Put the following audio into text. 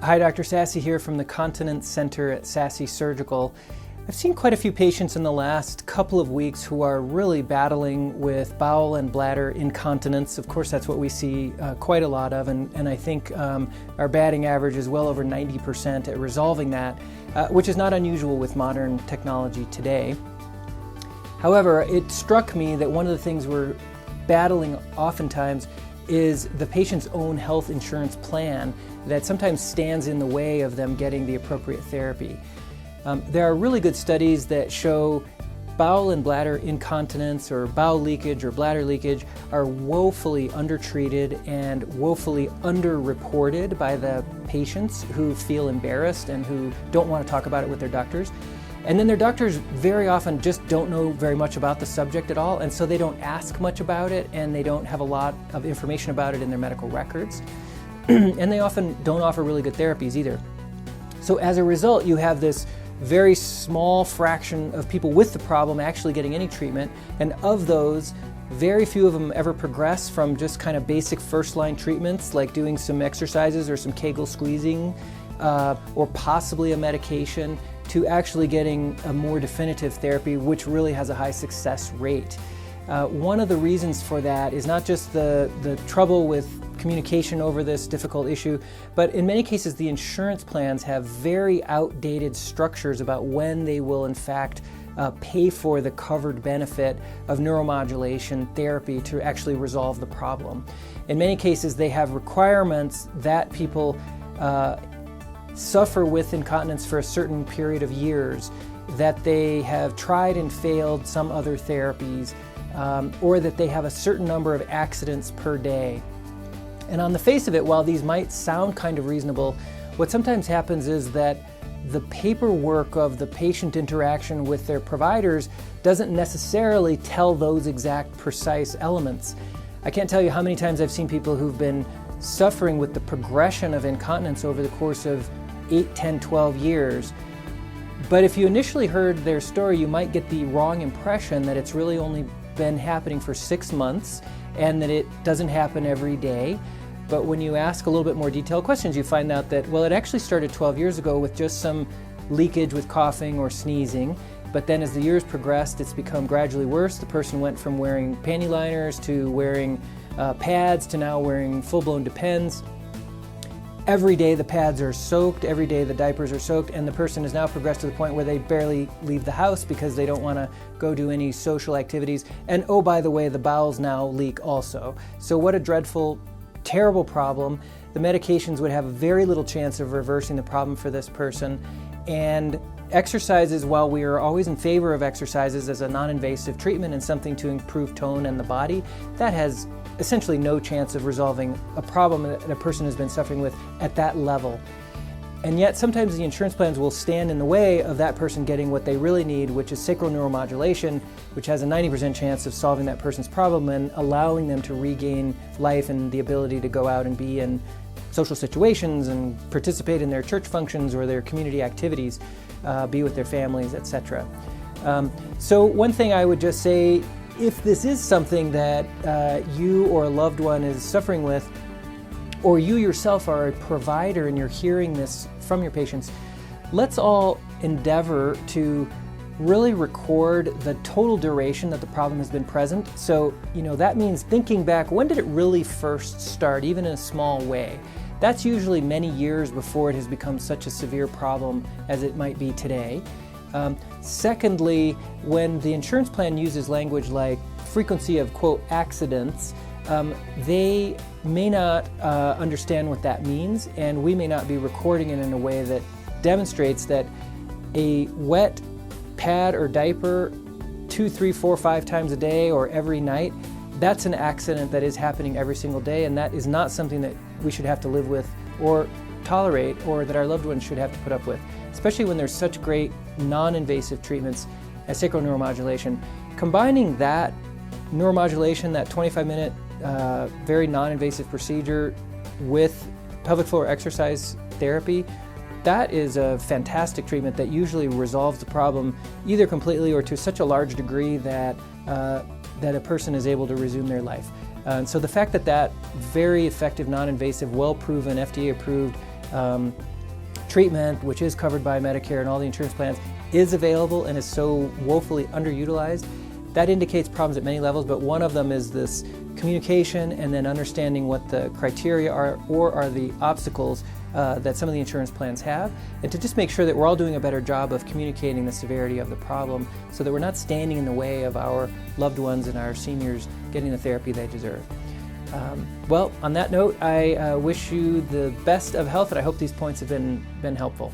Hi, Dr. Sasse here from the Continence Center at Sasse Surgical. I've seen quite a few patients in the last couple of weeks who are really battling with bowel and bladder incontinence. Of course, that's what we see quite a lot of, and I think our batting average is well over 90% at resolving that, which is not unusual with modern technology today. However, it struck me that one of the things we're battling oftentimes is the patient's own health insurance plan that sometimes stands in the way of them getting the appropriate therapy. There are really good studies that show bowel and bladder incontinence or bowel leakage or bladder leakage are woefully undertreated and woefully underreported by the patients who feel embarrassed and who don't want to talk about it with their doctors. And then their doctors very often just don't know very much about the subject at all, and so they don't ask much about it, and they don't have a lot of information about it in their medical records. And they often don't offer really good therapies either. So as a result, you have this very small fraction of people with the problem actually getting any treatment, and of those, very few of them ever progress from just kind of basic first-line treatments like doing some exercises or some Kegel squeezing or possibly a medication to actually getting a more definitive therapy, which really has a high success rate. One of the reasons for that is not just the trouble with communication over this difficult issue, but in many cases the insurance plans have very outdated structures about when they will in fact pay for the covered benefit of neuromodulation therapy to actually resolve the problem. In many cases they have requirements that people suffer with incontinence for a certain period of years, that they have tried and failed some other therapies, or that they have a certain number of accidents per day. And on the face of it, while these might sound kind of reasonable, what sometimes happens is that the paperwork of the patient interaction with their providers doesn't necessarily tell those exact precise elements. I can't tell you how many times I've seen people who've been suffering with the progression of incontinence over the course of 8, 10, 12 years. But if you initially heard their story, you might get the wrong impression that it's really only been happening for 6 months and that it doesn't happen every day. But when you ask a little bit more detailed questions, you find out that, well, it actually started 12 years ago with just some leakage with coughing or sneezing. But then as the years progressed, it's become gradually worse. The person went from wearing panty liners to wearing pads to now wearing full-blown Depends. Every day the pads are soaked, every day the diapers are soaked, and the person has now progressed to the point where they barely leave the house because they don't want to go do any social activities. And oh, by the way, the bowels now leak also. So what a dreadful, terrible problem. The medications would have very little chance of reversing the problem for this person. And exercises, while we are always in favor of exercises as a non-invasive treatment and something to improve tone and the body, that has essentially no chance of resolving a problem that a person has been suffering with at that level. And yet sometimes the insurance plans will stand in the way of that person getting what they really need, which is sacral neuromodulation, which has a 90% chance of solving that person's problem and allowing them to regain life and the ability to go out and be in social situations and participate in their church functions or their community activities, be with their families, etc. So one thing I would just say, if this is something that you or a loved one is suffering with, or you yourself are a provider and you're hearing this from your patients, let's all endeavor to really record the total duration that the problem has been present. So, that means thinking back, when did it really first start, even in a small way? That's usually many years before it has become such a severe problem as it might be today. Secondly, when the insurance plan uses language like frequency of, quote, accidents, they may not understand what that means, and we may not be recording it in a way that demonstrates that a wet pad or diaper 2, 3, 4, 5 times a day or every night, that's an accident that is happening every single day, and that is not something that we should have to live with or tolerate, or that our loved ones should have to put up with, especially when there's such great non-invasive treatments as sacral neuromodulation. Combining that neuromodulation, that 25-minute very non-invasive procedure, with pelvic floor exercise therapy, that is a fantastic treatment that usually resolves the problem either completely or to such a large degree that that a person is able to resume their life. So the fact that that very effective, non-invasive, well-proven, FDA-approved treatment, which is covered by Medicare and all the insurance plans, is available and is so woefully underutilized, that indicates problems at many levels, but one of them is this communication and then understanding what the criteria are or are the obstacles that some of the insurance plans have, and to just make sure that we're all doing a better job of communicating the severity of the problem so that we're not standing in the way of our loved ones and our seniors getting the therapy they deserve. Well, on that note, I wish you the best of health, and I hope these points have been helpful.